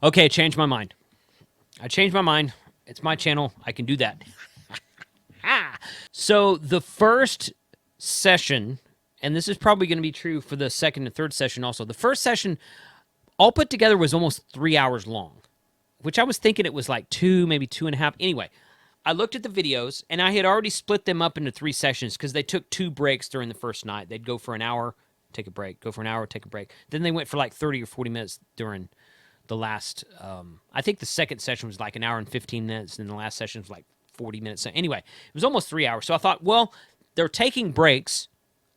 Okay, changed my mind. I changed my mind. It's my channel. I can do that. So the first session, and this is probably going to be true for the second and third session also. The first session, all put together, was almost 3 hours long, which I was thinking it was like two, maybe 2.5. Anyway, I looked at the videos, and I had already split them up into 3 sessions because they took 2 breaks during the first night. They'd go for an hour, take a break, go for an hour, take a break. Then they went for like 30 or 40 minutes during the last, I think the second session was like an hour and 15 minutes, and the last session was like 40 minutes. So anyway, it was almost 3 hours. So I thought, well, they're taking breaks.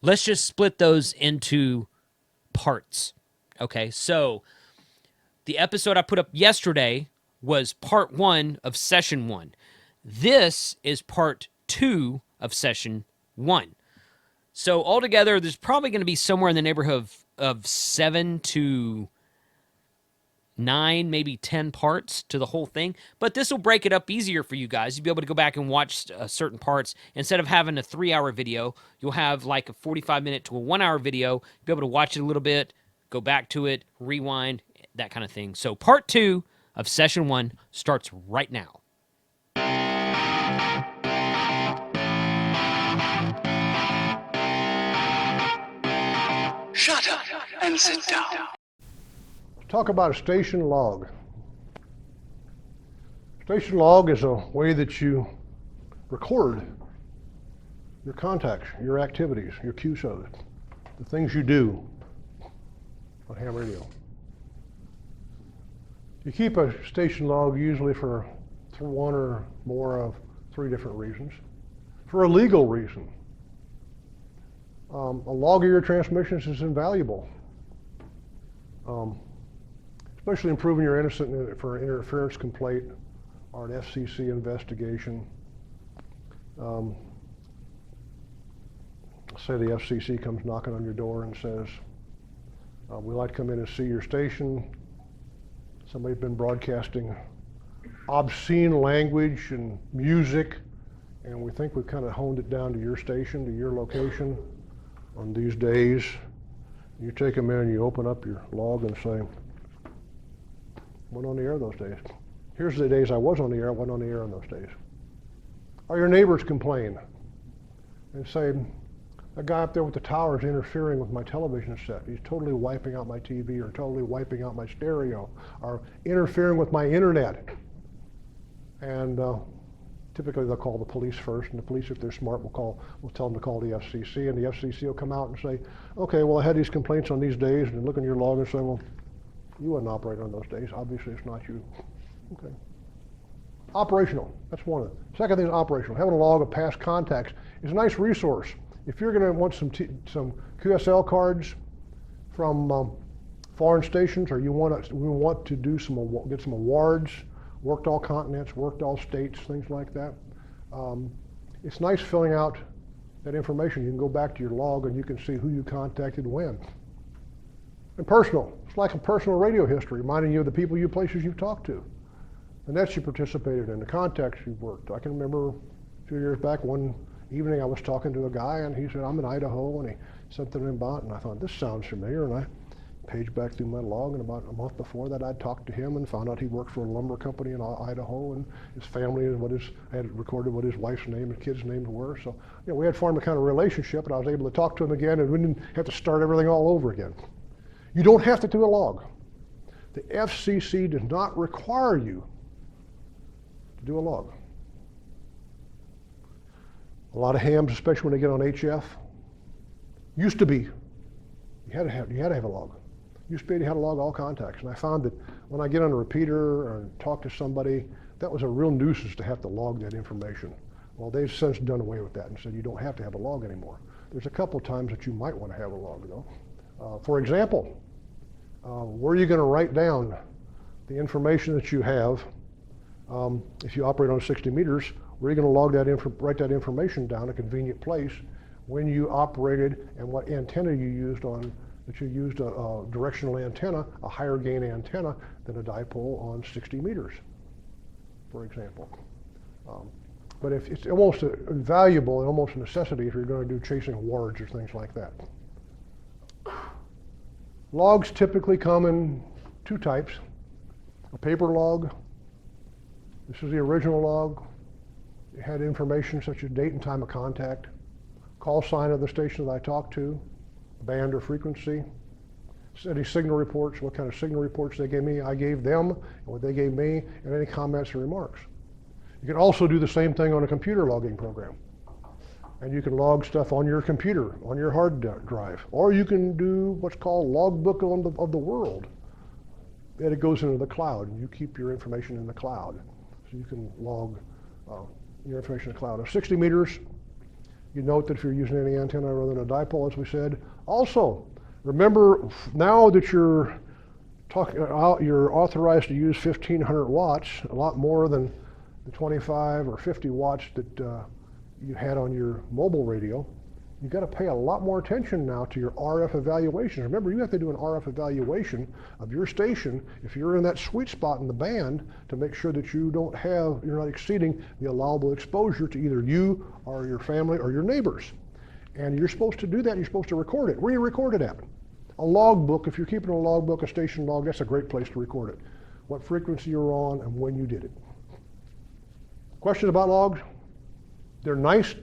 Let's just split those into parts. Okay, so the episode I put up yesterday was part 1 of session 1. This is part 2 of session 1. So altogether, there's probably going to be somewhere in the neighborhood of 7 to 9, maybe 10 parts to the whole thing. But this will break it up easier for you guys. You'll be able to go back and watch certain parts. Instead of having a 3-hour video, you'll have like a 45-minute to a 1-hour video. You'll be able to watch it a little bit, go back to it, rewind, that kind of thing. So part 2 of session 1 starts right now. Shut up and sit down. Talk about a station log. Station log is a way that you record your contacts, your activities, your QSOs, the things you do on ham radio. You keep a station log usually for one or more of 3 different reasons. For a legal reason. A log of your transmissions is invaluable. Especially in proving you're innocent for an interference complaint or an FCC investigation. Say the FCC comes knocking on your door and says, we'd like to come in and see your station. Somebody's been broadcasting obscene language and music, and we think we've kind of honed it down to your station, to your location on these days. You take them in and you open up your log and say, went on the air those days. Here's the days I was on the air, I went on the air on those days. Or your neighbors complain and say, a guy up there with the tower is interfering with my television set. He's totally wiping out my TV or totally wiping out my stereo or interfering with my internet. And typically they'll call the police first, and the police, if they're smart, will tell them to call the FCC, and the FCC will come out and say, okay, well, I had these complaints on these days, and look in your log and say, well, you wasn't operating on those days. Obviously, it's not you. Okay. Operational, that's one of them. Second thing is operational. Having a log of past contacts is a nice resource. If you're going to want some QSL cards from foreign stations, or we want to do get some awards, worked all continents, worked all states, things like that. It's nice filling out that information. You can go back to your log and you can see who you contacted when. And personal, it's like a personal radio history, reminding you of the people, places you've talked to. And that you participated in, the contacts you've worked. I can remember a few years back, one evening I was talking to a guy and he said, I'm in Idaho, and he sent something about, and I thought, this sounds familiar, and I paged back through my log, and about a month before that I'd talked to him and found out he worked for a lumber company in Idaho, and his family, and I had recorded what his wife's name and kids' names were. So, we had formed a kind of relationship, and I was able to talk to him again, and we didn't have to start everything all over again. You don't have to do a log. The FCC does not require you to do a log. A lot of hams, especially when they get on HF, used to be, you had to have a log. Used to be you had to log all contacts. And I found that when I get on a repeater or talk to somebody, that was a real nuisance to have to log that information. Well, they've since done away with that and said you don't have to have a log anymore. There's a couple times that you might want to have a log though. For example, where are you going to write down the information that you have if you operate on 60 meters? Where are you going to log write that information down in a convenient place when you operated and what antenna you used that you used a directional antenna, a higher gain antenna than a dipole on 60 meters, for example. But if it's almost valuable and almost a necessity if you're going to do chasing awards or things like that. Logs typically come in 2 types. a paper log. This is the original log. It had information such as date and time of contact, call sign of the station that I talked to, band or frequency, any signal reports, what kind of signal reports they gave me, I gave them, and what they gave me, and any comments or remarks. You can also do the same thing on a computer logging program. And you can log stuff on your computer, on your hard drive. Or you can do what's called logbook of the world. And it goes into the cloud, and you keep your information in the cloud. So you can log your information in the cloud. At 60 meters, you note that if you're using any antenna rather than a dipole, as we said. Also, remember, now that you're authorized to use 1,500 watts, a lot more than the 25 or 50 watts that you had on your mobile radio. You've got to pay a lot more attention now to your RF evaluations. Remember, you have to do an RF evaluation of your station if you're in that sweet spot in the band to make sure that you're not exceeding the allowable exposure to either you or your family or your neighbors. And you're supposed to do that. You're supposed to record it. Where do you record it at? A logbook. If you're keeping a logbook, a station log, that's a great place to record it. What frequency you're on and when you did it. Questions about logs? They're nice.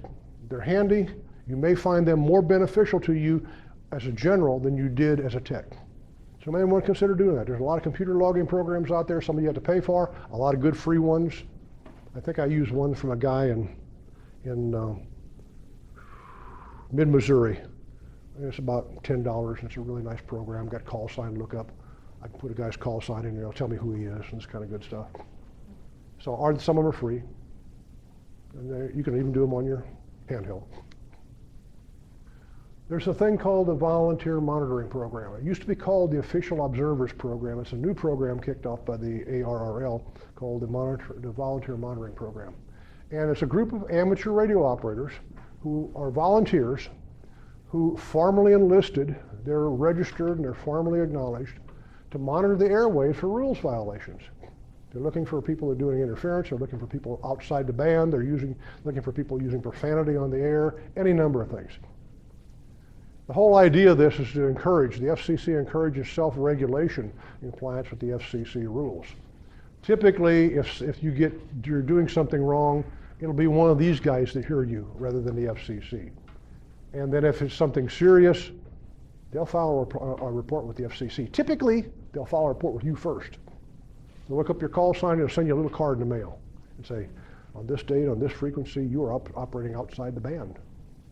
They're handy. You may find them more beneficial to you as a general than you did as a tech. So you may want to consider doing that. There's a lot of computer logging programs out there. Some of you have to pay for. A lot of good free ones. I think I used one from a guy in mid-Missouri. It's about $10. It's a really nice program. Got call sign lookup. I can put a guy's call sign in there. It'll tell me who he is and this kind of good stuff. So some of them are free. And you can even do them on your handheld. There's a thing called the Volunteer Monitoring Program. It used to be called the Official Observers Program. It's a new program kicked off by the ARRL called the Volunteer Monitoring Program. And it's a group of amateur radio operators who are volunteers who formally enlisted, they're registered and they're formally acknowledged to monitor the airwaves for rules violations. They're looking for people that are doing interference, they're looking for people outside the band, they're looking for people using profanity on the air, any number of things. The whole idea of this is to encourage, the FCC encourages self-regulation in compliance with the FCC rules. Typically, if you're doing something wrong, it'll be one of these guys that hear you rather than the FCC. And then if it's something serious, they'll file a report with the FCC. Typically, they'll file a report with you first. They'll look up your call sign, they'll send you a little card in the mail and say, on this date, on this frequency, you are operating outside the band.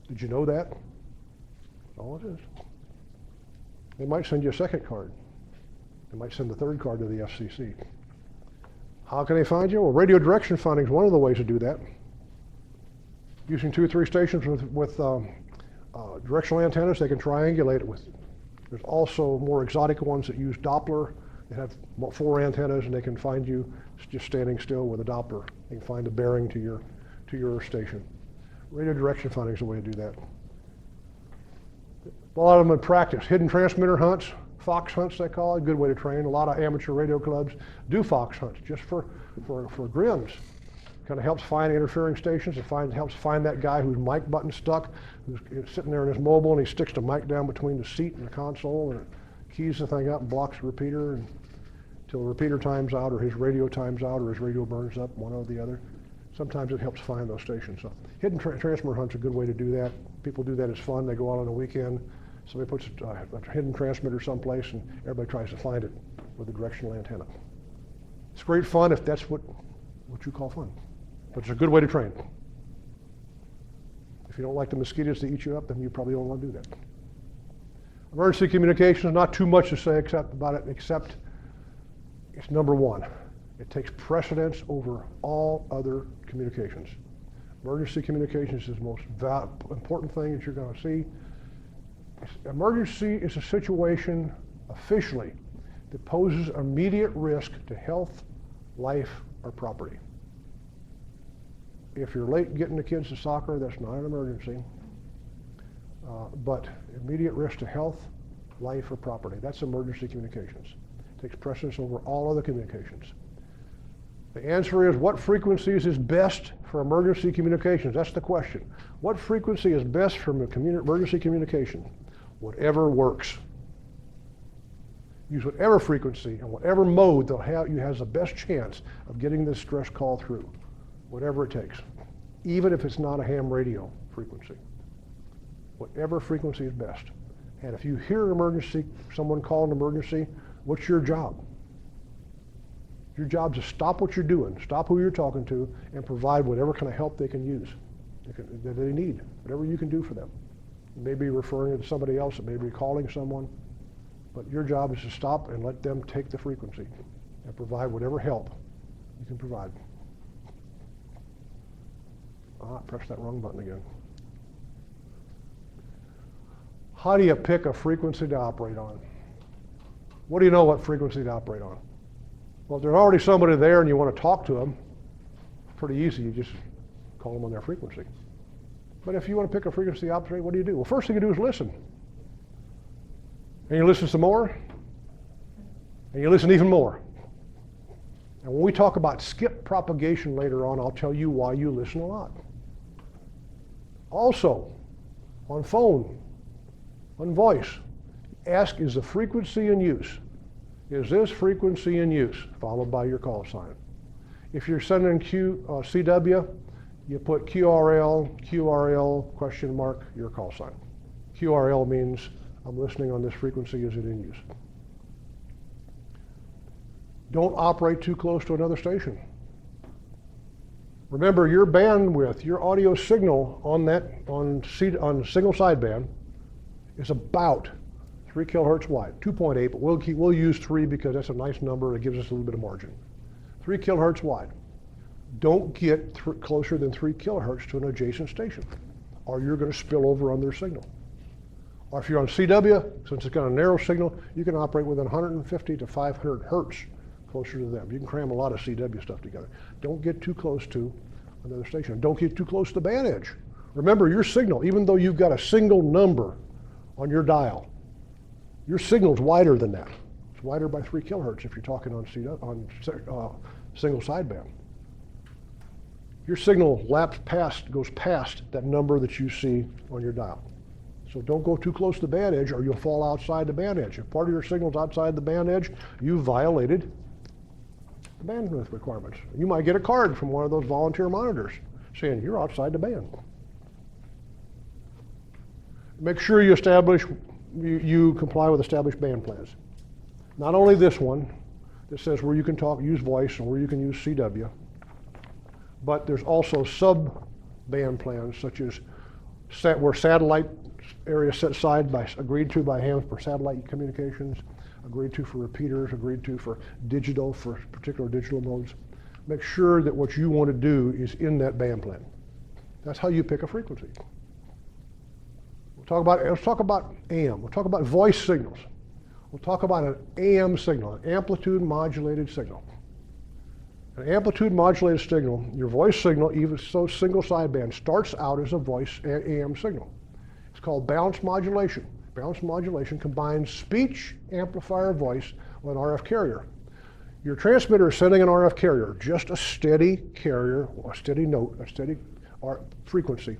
Did you know that? That's all it is. They might send you a second card. They might send the third card to the FCC. How can they find you? Well, radio direction finding is one of the ways to do that. Using 2 or 3 stations with directional antennas, they can triangulate it with. There's also more exotic ones that use Doppler. They have 4 antennas, and they can find you just standing still with a Doppler. They can find the bearing to your station. Radio direction finding is a way to do that. A lot of them in practice. Hidden transmitter hunts, fox hunts they call it, good way to train. A lot of amateur radio clubs do fox hunts just for grins. Kind of helps find interfering stations. It helps find that guy whose mic button's stuck, who's sitting there in his mobile, and he sticks the mic down between the seat and the console, and keys the thing up and blocks the repeater until the repeater times out, or his radio times out, or his radio burns up, one or the other. Sometimes it helps find those stations. So hidden transmitter hunt's a good way to do that. People do that as fun. They go out on a weekend. Somebody puts a hidden transmitter someplace, and everybody tries to find it with a directional antenna. It's great fun if that's what you call fun. But it's a good way to train. If you don't like the mosquitoes to eat you up, then you probably don't want to do that. Emergency communications, not too much to say except it's number 1. It takes precedence over all other communications. Emergency communications is the most important thing that you're going to see. Emergency is a situation, officially, that poses immediate risk to health, life, or property. If you're late getting the kids to soccer, that's not an emergency. But immediate risk to health, life, or property, that's emergency communications. It takes precedence over all other communications. The answer is, what frequencies is best for emergency communications? That's the question. What frequency is best for emergency communication? Whatever works. Use whatever frequency and whatever mode you has the best chance of getting this stress call through, whatever it takes, even if it's not a ham radio frequency. Whatever frequency is best. And if you hear an emergency, someone call an emergency, what's your job? Your job is to stop what you're doing, stop who you're talking to, and provide whatever kind of help they can use, that they need, whatever you can do for them. You may be referring to somebody else, it may be calling someone, but your job is to stop and let them take the frequency and provide whatever help you can provide. I pressed that wrong button again. How do you pick a frequency to operate on? What do you know what frequency to operate on? Well, if there's already somebody there and you want to talk to them, it's pretty easy. You just call them on their frequency. But if you want to pick a frequency to operate, what do you do? Well, first thing you do is listen. And you listen some more, and you listen even more. And when we talk about skip propagation later on, I'll tell you why you listen a lot. Also, on phone, on voice, ask, is the frequency in use? Is this frequency in use? Followed by your call sign. If you're sending CW, you put QRL, question mark, your call sign. QRL means I'm listening on this frequency, is it in use? Don't operate too close to another station. Remember, your bandwidth, your audio signal on single sideband is about 3 kilohertz wide, 2.8, but we'll use 3 because that's a nice number. It gives us a little bit of margin. 3 kilohertz wide. Don't get closer than 3 kilohertz to an adjacent station, or you're going to spill over on their signal. Or if you're on CW, since it's got a narrow signal, you can operate within 150 to 500 hertz closer to them. You can cram a lot of CW stuff together. Don't get too close to another station. Don't get too close to the band edge. Remember, your signal, even though you've got a single number on your dial, your signal's wider than that. It's wider by 3 kilohertz if you're talking on single sideband. Your signal goes past that number that you see on your dial. So don't go too close to the band edge or you'll fall outside the band edge. If part of your signal's outside the band edge, you violated the bandwidth requirements. You might get a card from one of those volunteer monitors saying you're outside the band. Make sure you comply with established band plans. Not only this one that says where you can use voice and where you can use CW, but there's also sub-band plans such as where satellite areas set aside agreed to by hams for satellite communications, agreed to for repeaters, agreed to for digital, for particular digital modes. Make sure that what you want to do is in that band plan. That's how you pick a frequency. Let's talk about AM. We'll talk about voice signals. We'll talk about an AM signal, an amplitude modulated signal. An amplitude modulated signal, your voice signal, even so single sideband, starts out as a voice AM signal. It's called balanced modulation. Balanced modulation combines speech, amplifier, voice with an RF carrier. Your transmitter is sending an RF carrier, just a steady carrier, a steady note, a steady frequency.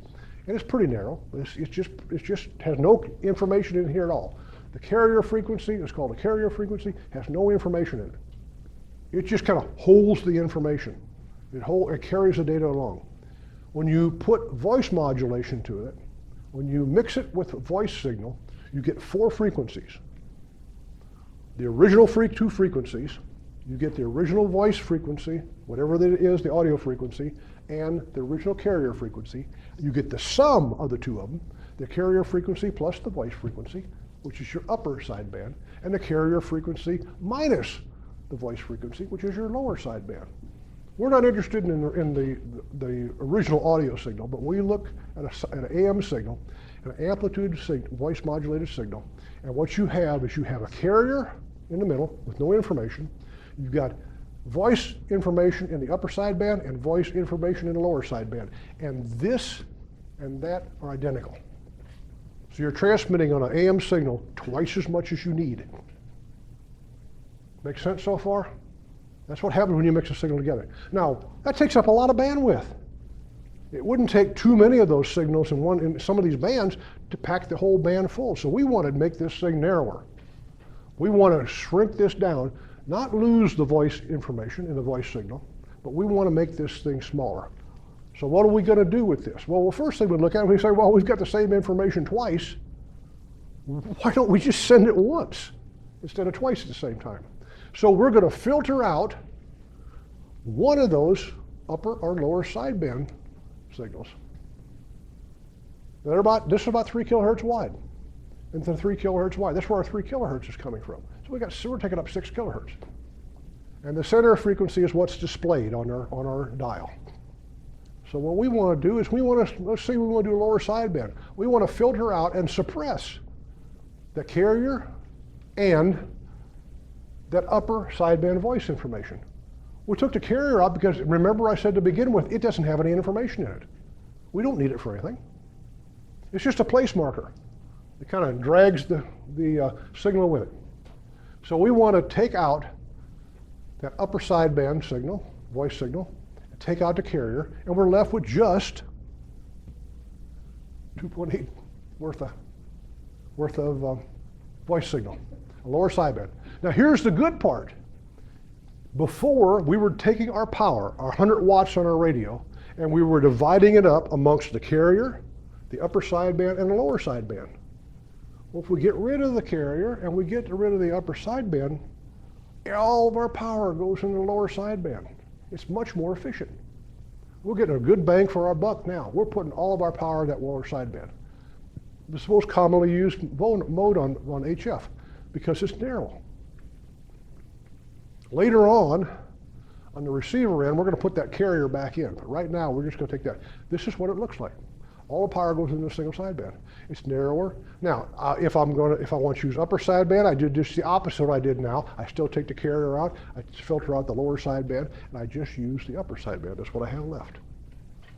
And it's pretty narrow. It just has no information in here at all. The carrier frequency is called a carrier frequency, has no information in it. It just kind of holds the information. It carries the data along. When you put voice modulation to it, when you mix it with a voice signal, you get 4 frequencies. The original two frequencies, you get the original voice frequency, whatever that is, the audio frequency, and the original carrier frequency. You get the sum of the two of them, the carrier frequency plus the voice frequency, which is your upper sideband, and the carrier frequency minus the voice frequency, which is your lower sideband. We're not interested in the original audio signal, but we look at an AM signal, an amplitude voice modulated signal, and what you have is you have a carrier in the middle with no information. You've got voice information in the upper sideband and voice information in the lower sideband. And this and that are identical. So you're transmitting on an AM signal twice as much as you need. Make sense so far? That's what happens when you mix a signal together. Now, that takes up a lot of bandwidth. It wouldn't take too many of those signals in some of these bands to pack the whole band full. So we wanted to make this thing narrower. We want to shrink this down, not lose the voice information in the voice signal, but we want to make this thing smaller. So what are we going to do with this? Well, the first thing we look at, we say, well, we've got the same information twice. Why don't we just send it once instead of twice at the same time? So we're going to filter out one of those upper or lower sideband signals. This is about 3 kilohertz wide. And then 3 kilohertz wide. That's where our 3 kilohertz is coming from. So we're taking up 6 kilohertz. And the center of frequency is what's displayed on our dial. So what we want to do is let's say we want to do a lower sideband. We want to filter out and suppress the carrier and that upper sideband voice information. We took the carrier out because, remember I said to begin with, it doesn't have any information in it. We don't need it for anything. It's just a place marker. It kind of drags the signal with it. So we want to take out that upper sideband signal, voice signal, and take out the carrier, and we're left with just 2.8 worth of voice signal, a lower sideband. Now here's the good part. Before, we were taking our power, our 100 watts on our radio, and we were dividing it up amongst the carrier, the upper sideband, and the lower sideband. Well, if we get rid of the carrier and we get rid of the upper sideband, all of our power goes into the lower sideband. It's much more efficient. We're getting a good bang for our buck now. We're putting all of our power in that lower sideband. It's the most commonly used mode on HF because it's narrow. Later on the receiver end, we're going to put that carrier back in. But right now, we're just going to take that. This is what it looks like. All the power goes into a single sideband. It's narrower. Now, if I want to use upper sideband, I do just the opposite of what I did now. I still take the carrier out, I filter out the lower sideband, and I just use the upper sideband. That's what I have left.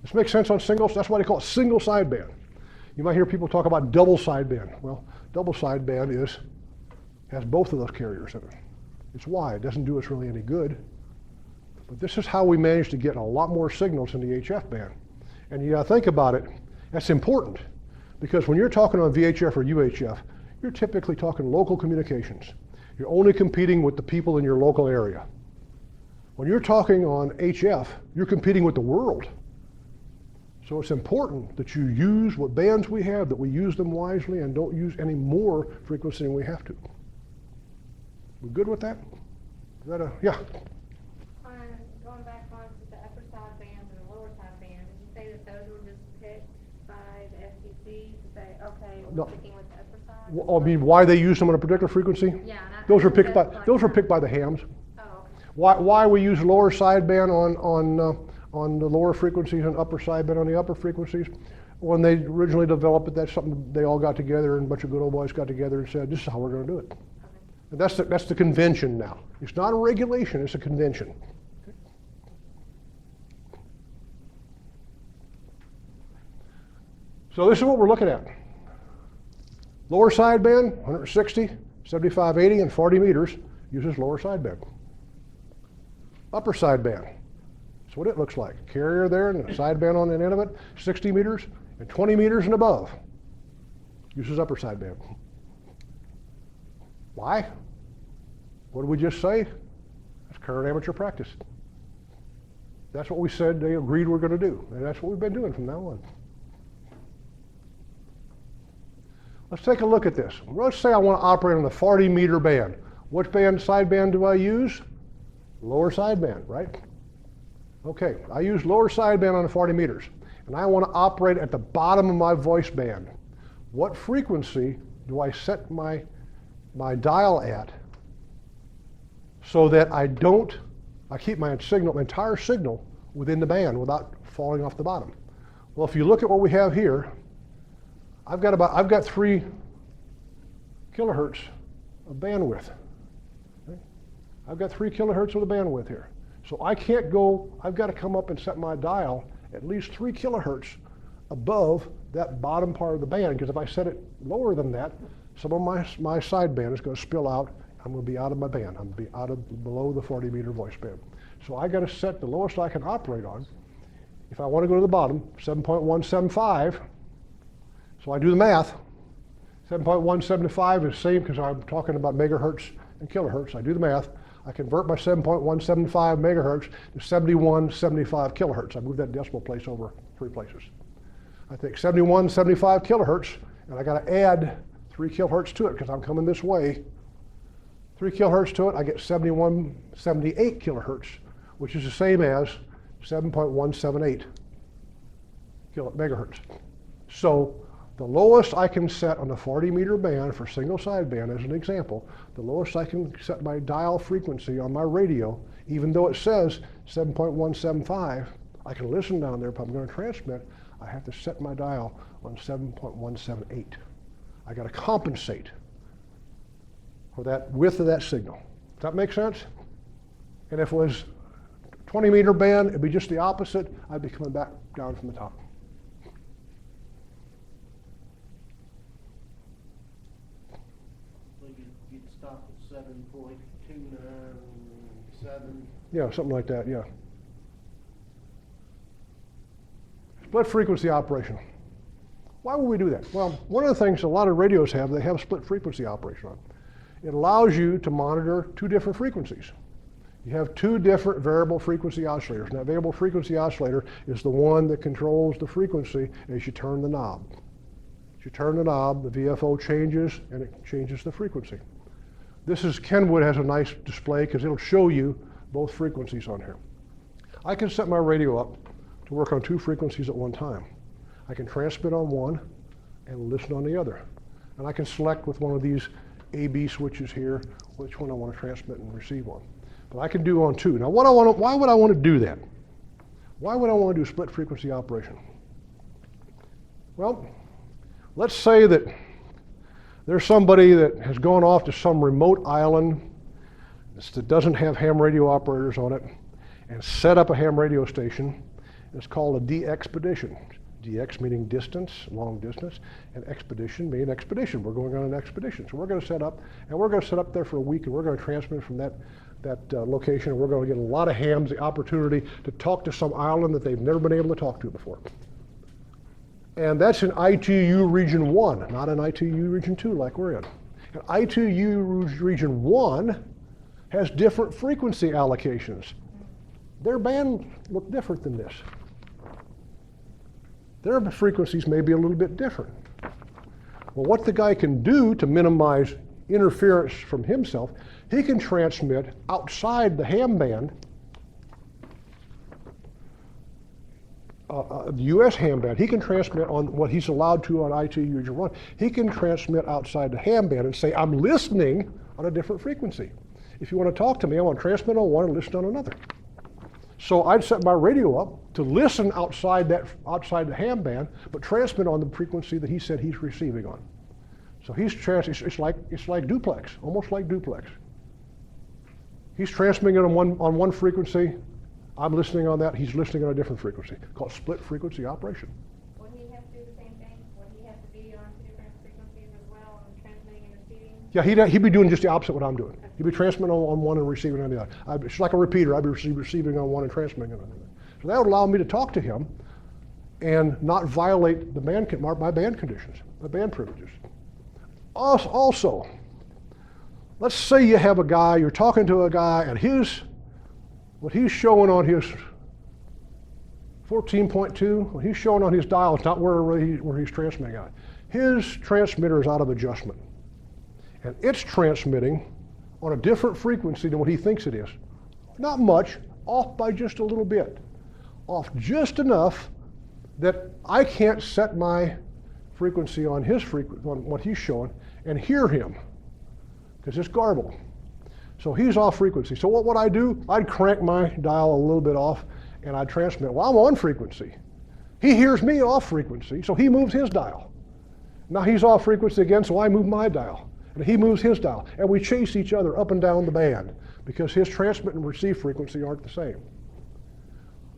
This makes sense on singles. That's why they call it single sideband. You might hear people talk about double sideband. Well, double sideband has both of those carriers in it. It's wide. It doesn't do us really any good. But this is how we manage to get a lot more signals in the HF band. And you got to think about it. That's important because when you're talking on VHF or UHF, you're typically talking local communications. You're only competing with the people in your local area. When you're talking on HF, you're competing with the world. So it's important that you use what bands we have, that we use them wisely and don't use any more frequency than we have to. We good with that? Is that yeah? Going back on to the upper sideband and the lower sideband, did you say that those were just picked by the FCC to say, okay, we're sticking with the upper side? Well, I mean, why they use them on a particular frequency? Yeah. Those were picked by the hams. Oh, okay. Why we use lower sideband on the lower frequencies and upper sideband on the upper frequencies? When they originally developed it, that's something they all got together and a bunch of good old boys got together and said, this is how we're going to do it. And that's the convention now. It's not a regulation, it's a convention. So this is what we're looking at. Lower sideband, 160, 75, 80, and 40 meters uses lower sideband. Upper sideband, that's what it looks like. Carrier there and a sideband on the end of it, 60 meters, and 20 meters and above uses upper sideband. Why? What did we just say? That's current amateur practice. That's what we said they agreed we're going to do, and that's what we've been doing from now on. Let's take a look at this. Let's say I want to operate on the 40 meter band. What sideband do I use? Lower sideband, right? Okay, I use lower sideband on the 40 meters, and I want to operate at the bottom of my voice band. What frequency do I set my dial at so that I keep my entire signal within the band without falling off the bottom? Well, if you look at what we have here, I've got 3 kilohertz of bandwidth. Okay? I've got 3 kilohertz of the bandwidth here. So I've got to come up and set my dial at least 3 kilohertz above that bottom part of the band, because if I set it lower than that, some of my sideband is going to spill out. I'm going to be out of my band. I'm going to be below the 40 meter voice band. So I got to set the lowest I can operate on. If I want to go to the bottom, 7.175. So I do the math. 7.175 is the same because I'm talking about megahertz and kilohertz. I do the math. I convert my 7.175 megahertz to 7175 kilohertz. I move that decimal place over 3 places. I take 7175 kilohertz, and I got to add 3 kilohertz to it because I'm coming this way. 3 kilohertz to it, I get 7178 kilohertz, which is the same as 7.178 megahertz. So the lowest I can set on the 40 meter band for single sideband, as an example, the lowest I can set my dial frequency on my radio, even though it says 7.175, I can listen down there. If I'm going to transmit, I have to set my dial on 7.178. I got to compensate for that width of that signal. Does that make sense? And if it was 20 meter band, it'd be just the opposite. I'd be coming back down from the top. You'd stop at 7.297. Yeah, something like that, yeah. Split frequency operation. Why would we do that? Well, one of the things a lot of radios have, they have split frequency operation on. It allows you to monitor 2 different frequencies. You have 2 different variable frequency oscillators. And that variable frequency oscillator is the one that controls the frequency as you turn the knob. As you turn the knob, the VFO changes and it changes the frequency. This is, Kenwood has a nice display because it'll show you both frequencies on here. I can set my radio up to work on 2 frequencies at one time. I can transmit on one and listen on the other. And I can select with one of these AB switches here which one I want to transmit and receive on. But I can do on 2. Now why would I want to do that? Why would I want to do split frequency operation? Well, let's say that there's somebody that has gone off to some remote island that doesn't have ham radio operators on it and set up a ham radio station. It's called a de-expedition. DX meaning distance, long distance, and expedition meaning expedition. We're going on an expedition. So we're going to set up, and we're going to set up there for a week, and we're going to transmit from that location, and we're going to get a lot of hams the opportunity to talk to some island that they've never been able to talk to before. And that's in ITU Region 1, not in ITU Region 2 like we're in. And ITU Region 1 has different frequency allocations. Their bands look different than this. Their frequencies may be a little bit different. Well, what the guy can do to minimize interference from himself, he can transmit outside the ham band, the US ham band. He can transmit on what he's allowed to on ITU Region 1. He can transmit outside the ham band and say, I'm listening on a different frequency. If you want to talk to me, I want to transmit on one and listen on another. So I'd set my radio up to listen outside the ham band, but transmit on the frequency that he said he's receiving on. So it's like duplex, almost like duplex. He's transmitting it on one frequency. I'm listening on that. He's listening on a different frequency, called split frequency operation. Would he have to do the same thing? Would he have to be on 2 different frequencies as well, and transmitting and receiving? Yeah, he'd be doing just the opposite of what I'm doing. He'd be transmitting on one and receiving on the other. It's like a repeater. I'd be receiving on one and transmitting on the other. So that would allow me to talk to him and not violate my band conditions, my band privileges. Also, let's say you have a guy, you're talking to a guy, and what he's showing on his 14.2, what he's showing on his dial is not where he's transmitting on. His transmitter is out of adjustment. And it's transmitting on a different frequency than what he thinks it is. Not much, off by just a little bit. Off just enough that I can't set my frequency on on what he's showing and hear him, because it's garbled. So he's off frequency. So what would I do? I'd crank my dial a little bit off and I'd transmit. Well, I'm on frequency. He hears me off frequency, so he moves his dial. Now he's off frequency again, so I move my dial. And he moves his dial. And we chase each other up and down the band because his transmit and receive frequency aren't the same.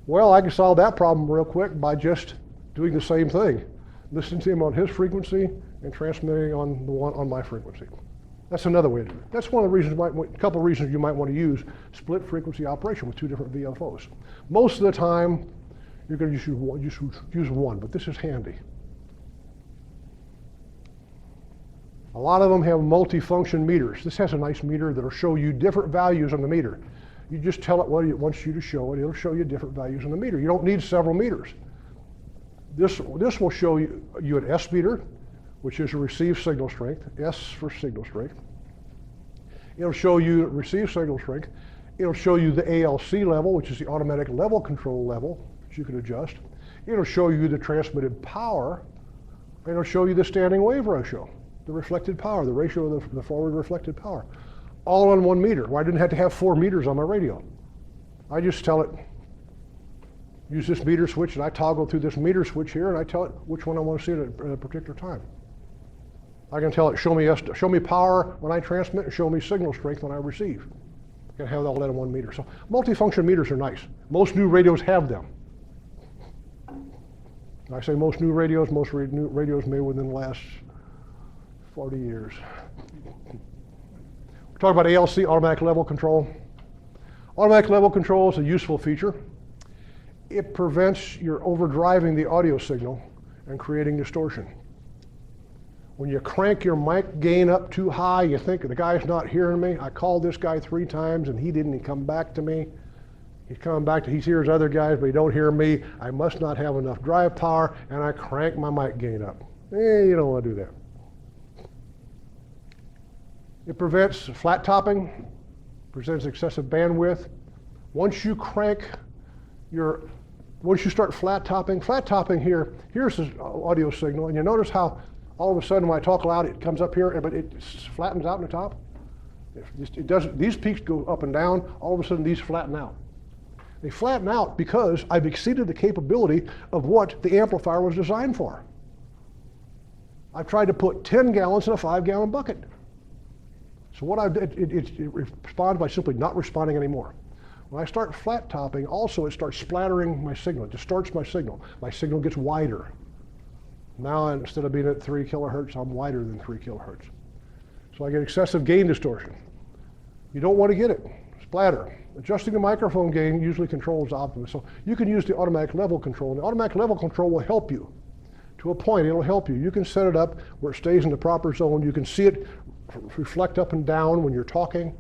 Well, I can solve that problem real quick by just doing the same thing. Listening to him on his frequency and transmitting on the one on my frequency. That's another way to do it. That's one of the reasons, a couple of reasons you might want to use split frequency operation with 2 different VFOs. Most of the time, you're going to just use one, but this is handy. A lot of them have multifunction meters. This has a nice meter that'll show you different values on the meter. You just tell it what it wants you to show, and it'll show you different values on the meter. You don't need several meters. This will show you an S meter, which is a receive signal strength, S for signal strength. It'll show you receive signal strength. It'll show you the ALC level, which is the automatic level control level, which you can adjust. It'll show you the transmitted power, and it'll show you the standing wave ratio, the reflected power, the ratio of the forward reflected power, all on one meter. Well, I didn't have to have 4 meters on my radio. I just tell it, use this meter switch, and I toggle through this meter switch here, and I tell it which one I want to see at a particular time. I can tell it, show me power when I transmit, and show me signal strength when I receive. I can have all that in one meter. So multifunction meters are nice. Most new radios have them. I say most new radios made within the last 40 years. We're talking about ALC, automatic level control. Automatic level control is a useful feature. It prevents your overdriving the audio signal and creating distortion. When you crank your mic gain up too high, you think the guy's not hearing me. I called this guy 3 times and he didn't come back to me. He's coming back he hears other guys, but he don't hear me. I must not have enough drive power, and I crank my mic gain up. You don't want to do that. It prevents flat topping, presents excessive bandwidth. Once you start flat topping here's the audio signal, and you notice how all of a sudden when I talk loud, it comes up here, but it flattens out in the top. It doesn't. These peaks go up and down. All of a sudden, these flatten out. They flatten out because I've exceeded the capability of what the amplifier was designed for. I've tried to put 10 gallons in a 5-gallon bucket. So what it responds by simply not responding anymore. When I start flat topping, also it starts splattering my signal. It distorts my signal. My signal gets wider. Now instead of being at 3 kilohertz, I'm wider than 3 kilohertz. So I get excessive gain distortion. You don't want to get it. Splatter. Adjusting the microphone gain usually controls optimum. So you can use the automatic level control. And the automatic level control will help you. To a point, it'll help you. You can set it up where it stays in the proper zone. You can see it reflect up and down when you're talking,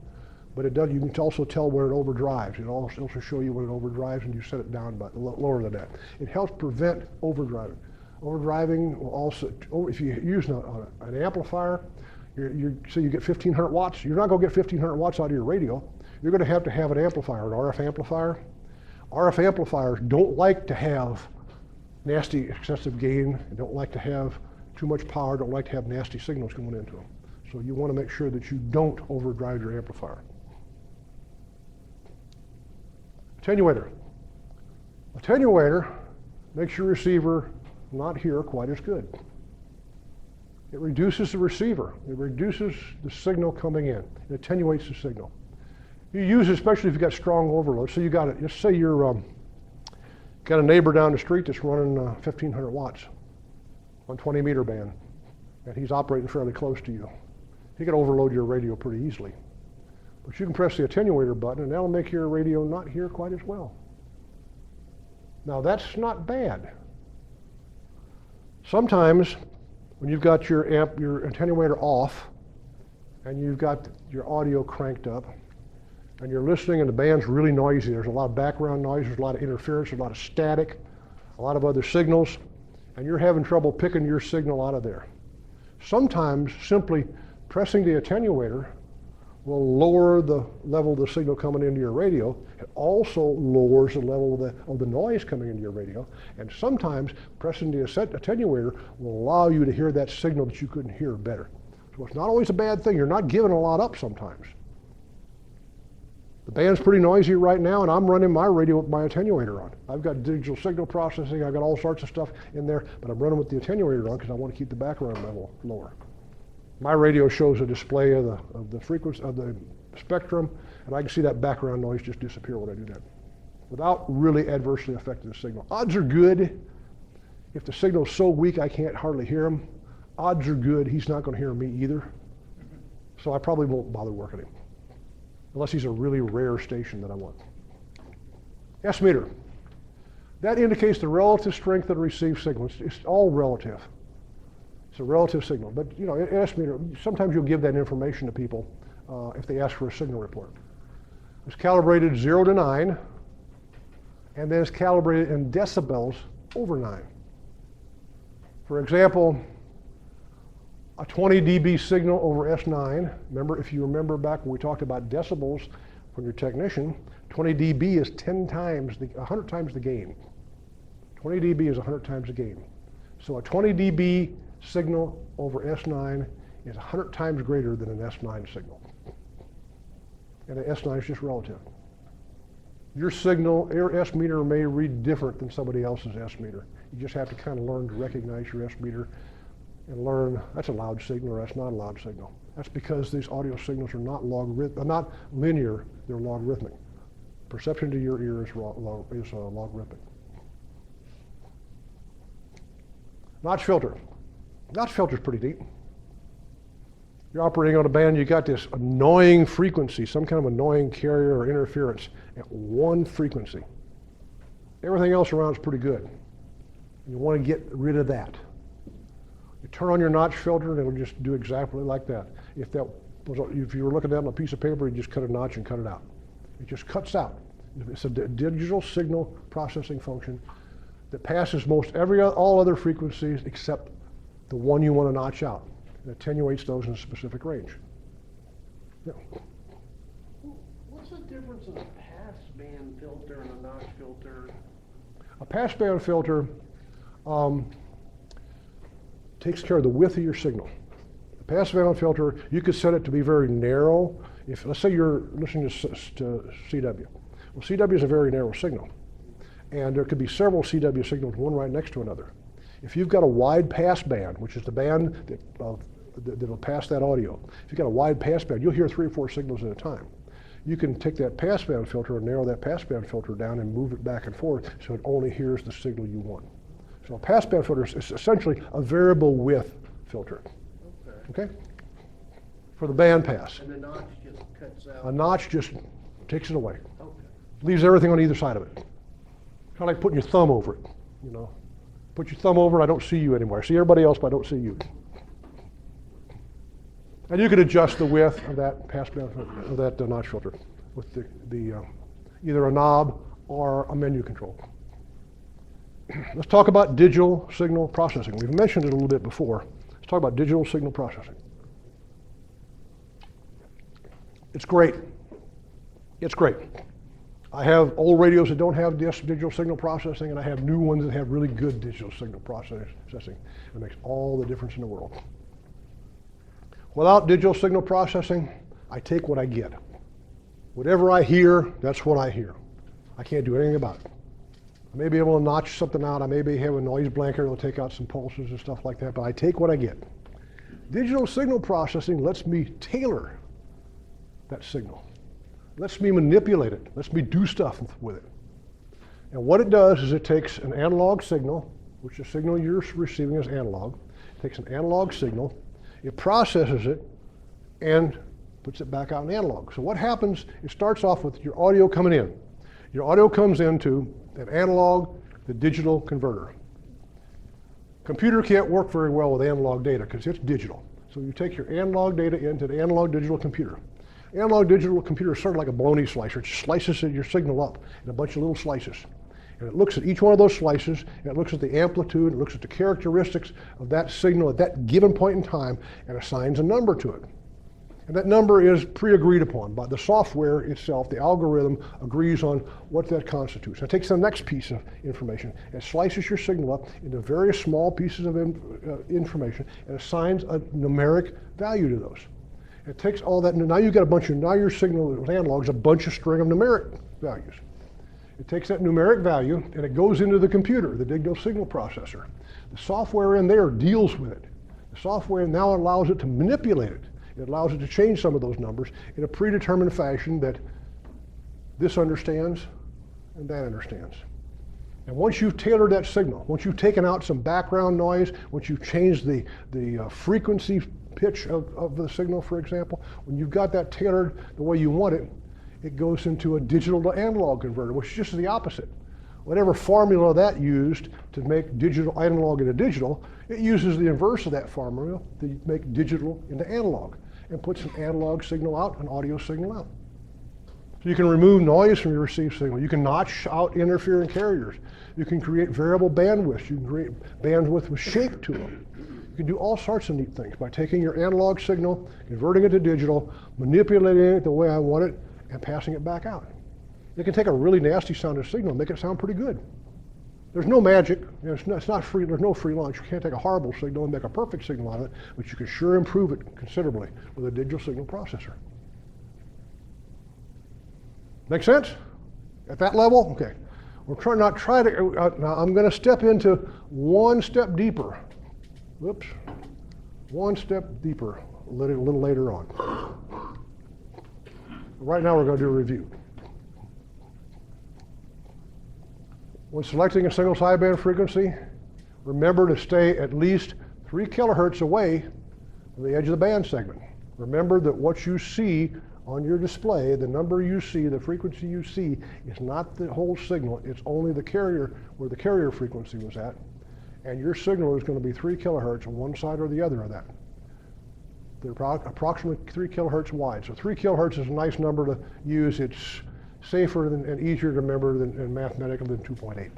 but it does. You can also tell where it overdrives. It'll also show you when it overdrives, and you set it down about lower than that. It helps prevent overdriving. Overdriving will also, if you use an amplifier, say you get 1,500 watts, you're not going to get 1,500 watts out of your radio. You're going to have an amplifier, an RF amplifier. RF amplifiers don't like to have nasty excessive gain, don't like to have too much power, don't like to have nasty signals going into them. So you want to make sure that you don't overdrive your amplifier. Attenuator. Attenuator makes your receiver not hear quite as good. It reduces the receiver. It reduces the signal coming in. It attenuates the signal. You use it especially if you've got strong overload. So you got it. Just say you're got a neighbor down the street that's running 1,500 watts on 20 meter band, and he's operating fairly close to you. He can overload your radio pretty easily. But you can press the attenuator button, and that'll make your radio not hear quite as well. Now that's not bad. Sometimes when you've got your attenuator off, and you've got your audio cranked up, and you're listening and the band's really noisy, there's a lot of background noise, there's a lot of interference, there's a lot of static, a lot of other signals, and you're having trouble picking your signal out of there. Sometimes simply pressing the attenuator will lower the level of the signal coming into your radio. It also lowers the level of the noise coming into your radio. And sometimes pressing the attenuator will allow you to hear that signal that you couldn't hear better. So it's not always a bad thing. You're not giving a lot up sometimes. The band's pretty noisy right now, and I'm running my radio with my attenuator on. I've got digital signal processing, I've got all sorts of stuff in there, but I'm running with the attenuator on because I want to keep the background level lower. My radio shows a display of the frequency of the spectrum, and I can see that background noise just disappear when I do that, without really adversely affecting the signal. Odds are good. If the signal's so weak I can't hardly hear him, odds are good he's not going to hear me either. So I probably won't bother working him, unless he's a really rare station that I want. S meter. That indicates the relative strength of the received signal. It's all relative. It's a relative signal. But you know, an S-meter, sometimes you'll give that information to people if they ask for a signal report. It's calibrated 0 to 9, and then it's calibrated in decibels over 9. For example, a 20 dB signal over S9, remember, if you remember back when we talked about decibels from your technician, 20 dB is 100 times the gain. 20 dB is 100 times the gain. So a 20 dB signal over S9 is 100 times greater than an S9 signal. And an S9 is just relative. Your signal, your S meter may read different than somebody else's S meter. You just have to kind of learn to recognize your S meter and learn that's a loud signal or that's not a loud signal. That's because these audio signals are not not linear, they're logarithmic. Perception to your ear is logarithmic. Notch filter. Notch filter is pretty deep. You're operating on a band, you got this annoying frequency, some kind of annoying carrier or interference at one frequency. Everything else around is pretty good. You want to get rid of that. You turn on your notch filter and it'll just do exactly like that. If you were looking at it on a piece of paper, you just cut a notch and cut it out. It just cuts out. It's a digital signal processing function that passes all other frequencies except the one you want to notch out. It attenuates those in a specific range. Yeah. What's the difference in a passband filter and a notch filter? A passband filter takes care of the width of your signal. A passband filter, you could set it to be very narrow. Let's say you're listening to CW. Well, CW is a very narrow signal. And there could be several CW signals, one right next to another. If you've got a wide passband, which is the band that'll pass that audio, if you've got a wide passband, you'll hear 3 or 4 signals at a time. You can take that passband filter and narrow that passband filter down and move it back and forth so it only hears the signal you want. So a passband filter is essentially a variable width filter. Okay? For the band pass. And the notch just cuts out? A notch just takes it away. Okay. Leaves everything on either side of it. Kind of like putting your thumb over it, you know. Put your thumb over it, I don't see you anymore. I see everybody else, but I don't see you. And you can adjust the width of that passband, of that notch filter with either a knob or a menu control. Let's talk about digital signal processing. We've mentioned it a little bit before. Let's talk about digital signal processing. It's great. It's great. I have old radios that don't have digital signal processing, and I have new ones that have really good digital signal processing. It makes all the difference in the world. Without digital signal processing, I take what I get. Whatever I hear, that's what I hear. I can't do anything about it. I may be able to notch something out. I may have a noise blanket that'll take out some pulses and stuff like that, but I take what I get. Digital signal processing lets me tailor that signal. Lets me manipulate it. Lets me do stuff with it. And what it does is it takes an analog signal, which the signal you're receiving is analog. It takes an analog signal, it processes it, and puts it back out in analog. So what happens, it starts off with your audio coming in. Your audio comes into an analog to digital converter. Computer can't work very well with analog data because it's digital. So you take your analog data into the analog digital computer. Analog digital computer is sort of like a bologna slicer. It slices your signal up in a bunch of little slices. And it looks at each one of those slices, and it looks at the amplitude, it looks at the characteristics of that signal at that given point in time, and assigns a number to it. And that number is pre-agreed upon by the software itself. The algorithm agrees on what that constitutes. It takes the next piece of information and slices your signal up into various small pieces of information and assigns a numeric value to those. It takes all that, and now you've got now your signal with analog is a bunch of string of numeric values. It takes that numeric value and it goes into the computer, the digital signal processor. The software in there deals with it. The software now allows it to manipulate it. It allows it to change some of those numbers in a predetermined fashion that this understands and that understands. And once you've tailored that signal, once you've taken out some background noise, once you've changed the frequency pitch of the signal, for example, when you've got that tailored the way you want it, it goes into a digital to analog converter, which is just the opposite. whatever formula that used to make digital analog into digital, it uses the inverse of that formula to make digital into analog and puts an analog signal out, an audio signal out. So you can remove noise from your received signal. You can notch out interfering carriers. You can create variable bandwidths. You can create bandwidth with shape to them. You can do all sorts of neat things by taking your analog signal, converting it to digital, manipulating it the way I want it, and passing it back out. It can take a really nasty sounding signal and make it sound pretty good. There's no magic. It's not free. There's no free lunch. You can't take a horrible signal and make a perfect signal out of it, but you can sure improve it considerably with a digital signal processor. Make sense? At that level? Okay. We're trying to, now I'm going to step into one step deeper. Whoops. One step deeper a little later on. Right now we're going to do a review. When selecting a single sideband frequency, remember to stay at least 3 kilohertz away from the edge of the band segment. Remember that what you see on your display, the number you see, the frequency you see, is not the whole signal. It's only the carrier, where the carrier frequency was at. And your signal is going to be 3 kilohertz on one side or the other of that. They're approximately 3 kilohertz wide. So 3 kilohertz is a nice number to use. It's safer and easier to remember and mathematical than 2.8.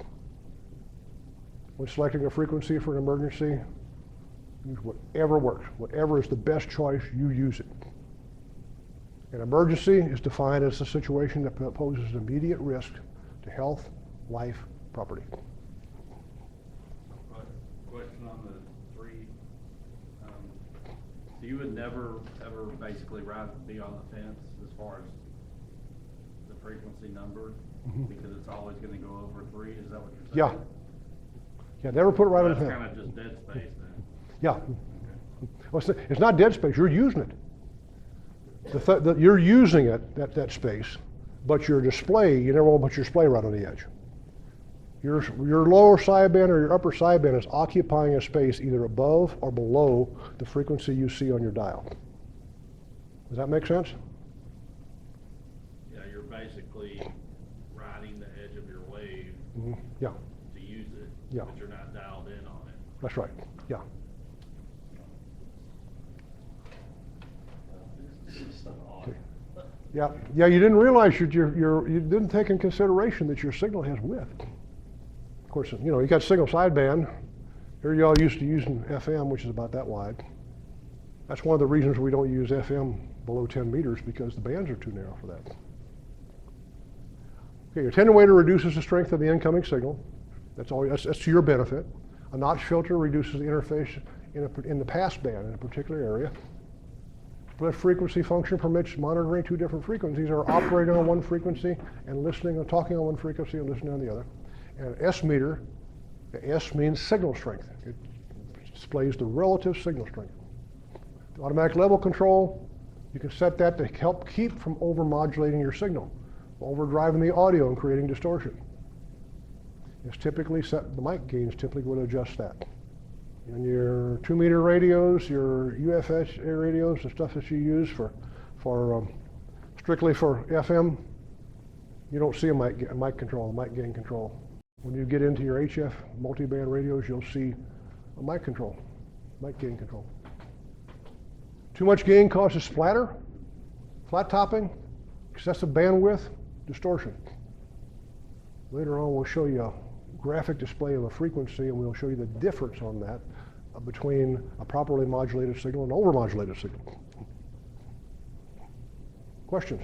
When selecting a frequency for an emergency, use whatever works. Whatever is the best choice, you use it. An emergency is defined as a situation that poses immediate risk to health, life, property. Question on the 3. So you would never, ever basically be on the fence as far as the frequency number, because it's always going to go over 3? Is that what you're saying? Yeah, never put it right on the fence. That's kind of just dead space then. Yeah. Well, it's not dead space. You're using it. You're using it, that space, but your display, you never want to put your display right on the edge. Your lower sideband or your upper sideband is occupying a space either above or below the frequency you see on your dial. Does that make sense? Yeah, you're basically riding the edge of your wave Yeah, to use it, Yeah. but you're not dialed in on it. that's right. Yeah. Yeah, you didn't realize you didn't take in consideration that your signal has width. Of course, you got single sideband. Here you all used to using FM, which is about that wide. That's one of the reasons we don't use FM below 10 meters, because the bands are too narrow for that. Okay, your attenuator reduces the strength of the incoming signal. That's to your benefit. A notch filter reduces the interface in the pass band in a particular area. Split frequency function permits monitoring 2 different frequencies, or operating on one frequency and listening or talking on one frequency and listening on the other. And an S meter, the S means signal strength. It displays the relative signal strength. The automatic level control, you can set that to help keep from over-modulating your signal, overdriving the audio and creating distortion. It's typically set, the mic gains typically would adjust that. And your 2-meter radios, your UFS radios, the stuff that you use for strictly for FM, you don't see a mic control, a mic gain control. When you get into your HF multiband radios, you'll see a mic control, mic gain control. Too much gain causes splatter, flat topping, excessive bandwidth, distortion. Later on, we'll show you a graphic display of a frequency, and we'll show you the difference on that between a properly modulated signal and an overmodulated signal. Questions?